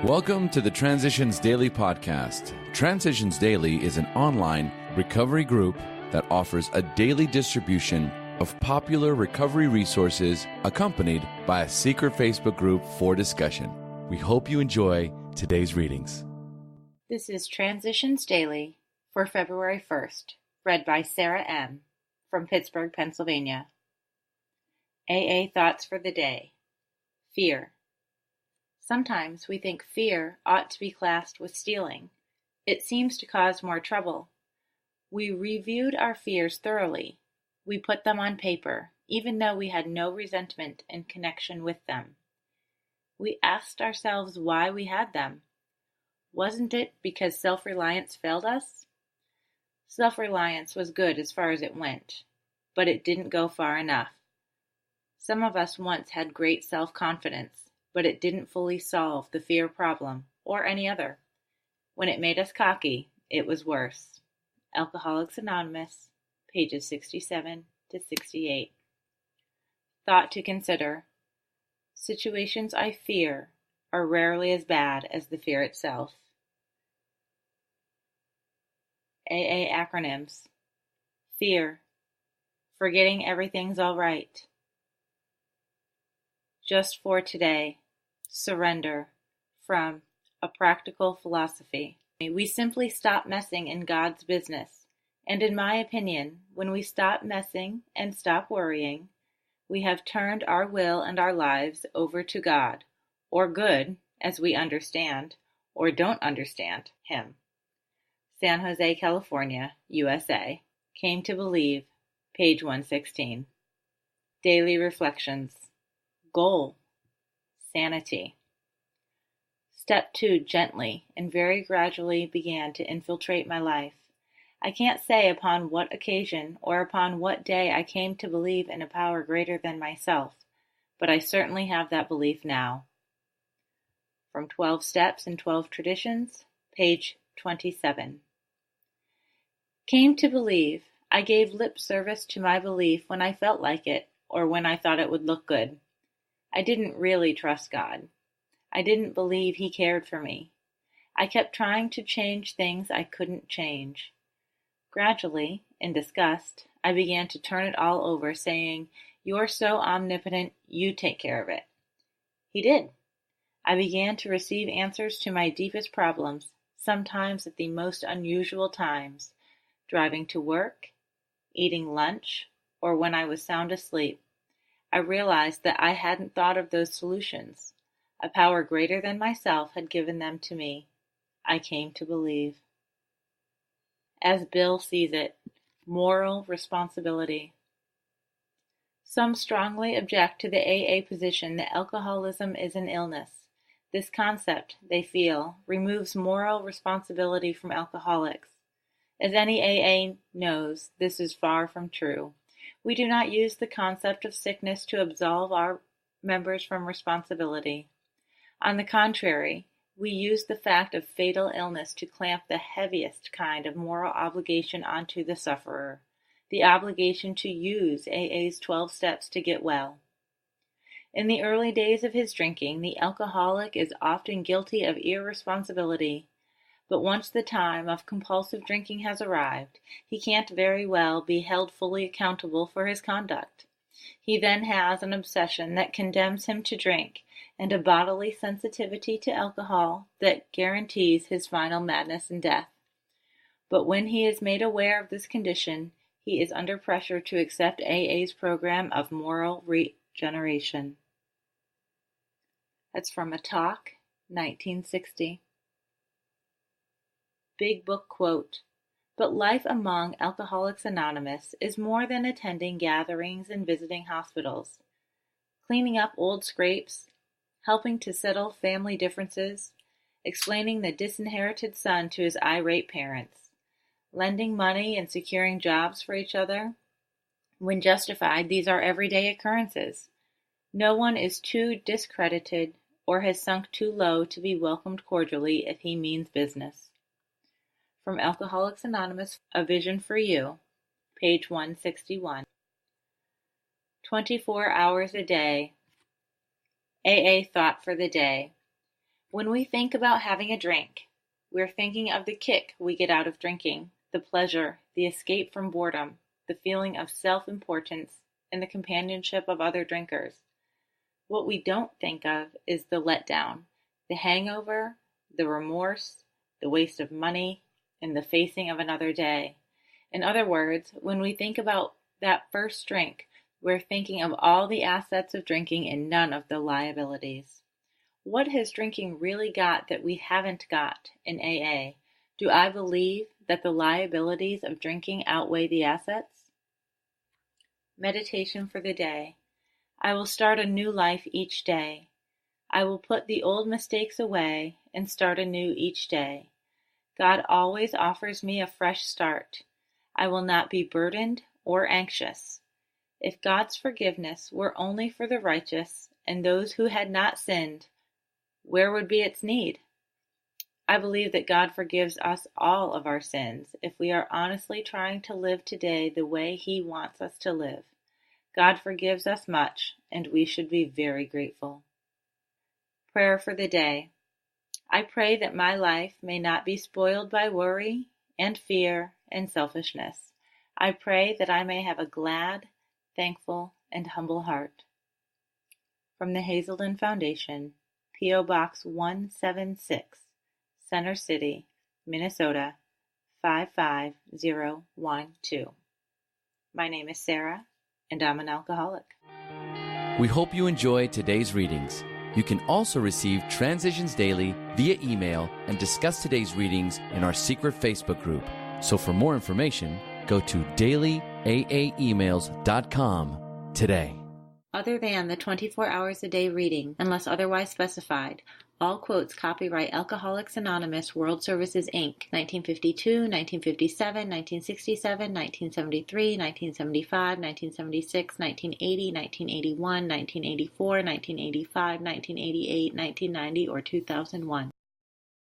Welcome to the Transitions Daily podcast. Transitions Daily is an online recovery group that offers a daily distribution of popular recovery resources accompanied by a secret Facebook group for discussion. We hope you enjoy today's readings. This is Transitions Daily for February 1st, read by Sarah M. from Pittsburgh, Pennsylvania. AA Thoughts for the Day. Fear. Sometimes we think fear ought to be classed with stealing. It seems to cause more trouble. We reviewed our fears thoroughly. We put them on paper, even though we had no resentment in connection with them. We asked ourselves why we had them. Wasn't it because self-reliance failed us? Self-reliance was good as far as it went, but it didn't go far enough. Some of us once had great self-confidence, but it didn't fully solve the fear problem, or any other. When it made us cocky, it was worse. Alcoholics Anonymous, pages 67 to 68. Thought to consider. Situations I fear are rarely as bad as the fear itself. AA acronyms. Fear. Forgetting everything's all right. Just for today. Surrender. From A Practical Philosophy. We simply stop messing in God's business. And in my opinion, when we stop messing and stop worrying, we have turned our will and our lives over to God, or good, as we understand, or don't understand, Him. San Jose, California, USA. Came to Believe, page 116. Daily Reflections. Goal. Sanity. Step 2 gently and very gradually began to infiltrate my life. I can't say upon what occasion or upon what day I came to believe in a power greater than myself, but I certainly have that belief now. From 12 Steps and 12 Traditions, page 27. Came to believe. I gave lip service to my belief when I felt like it, or when I thought it would look good. I didn't really trust God. I didn't believe He cared for me. I kept trying to change things I couldn't change. Gradually, in disgust, I began to turn it all over, saying, "You're so omnipotent, you take care of it." He did. I began to receive answers to my deepest problems, sometimes at the most unusual times, driving to work, eating lunch, or when I was sound asleep. I realized that I hadn't thought of those solutions. A power greater than myself had given them to me. I came to believe. As Bill sees it, moral responsibility. Some strongly object to the AA position that alcoholism is an illness. This concept, they feel, removes moral responsibility from alcoholics. As any AA knows, this is far from true. We do not use the concept of sickness to absolve our members from responsibility. On the contrary, we use the fact of fatal illness to clamp the heaviest kind of moral obligation onto the sufferer, the obligation to use AA's 12 steps to get well. In the early days of his drinking, the alcoholic is often guilty of irresponsibility. But once the time of compulsive drinking has arrived, he can't very well be held fully accountable for his conduct. He then has an obsession that condemns him to drink, and a bodily sensitivity to alcohol that guarantees his final madness and death. But when he is made aware of this condition, he is under pressure to accept AA's program of moral regeneration. That's from a talk, 1960. Big Book quote, "But life among Alcoholics Anonymous is more than attending gatherings and visiting hospitals. Cleaning up old scrapes, helping to settle family differences, explaining the disinherited son to his irate parents, lending money and securing jobs for each other. When justified, these are everyday occurrences. No one is too discredited or has sunk too low to be welcomed cordially if he means business." From Alcoholics Anonymous, A Vision for You, page 161. 24 hours a day. AA Thought for the Day. When we think about having a drink, we're thinking of the kick we get out of drinking, the pleasure, the escape from boredom, the feeling of self-importance, and the companionship of other drinkers. What we don't think of is the letdown, the hangover, the remorse, the waste of money, and the facing of another day. In other words, when we think about that first drink, we're thinking of all the assets of drinking and none of the liabilities. What has drinking really got that we haven't got in AA? Do I believe that the liabilities of drinking outweigh the assets? Meditation for the day. I will start a new life each day. I will put the old mistakes away and start anew each day. God always offers me a fresh start. I will not be burdened or anxious. If God's forgiveness were only for the righteous and those who had not sinned, where would be its need? I believe that God forgives us all of our sins if we are honestly trying to live today the way He wants us to live. God forgives us much, and we should be very grateful. Prayer for the day. I pray that my life may not be spoiled by worry and fear and selfishness. I pray that I may have a glad, thankful, and humble heart. From the Hazelden Foundation, P.O. Box 176, Center City, Minnesota 55012. My name is Sarah, and I'm an alcoholic. We hope you enjoyed today's readings. You can also receive Transitions Daily via email and discuss today's readings in our secret Facebook group. So for more information, go to dailyaaemails.com today. Other than the 24 hours a day reading, unless otherwise specified, all quotes copyright Alcoholics Anonymous World Services, Inc., 1952, 1957, 1967, 1973, 1975, 1976, 1980, 1981, 1984, 1985, 1988, 1990, or 2001.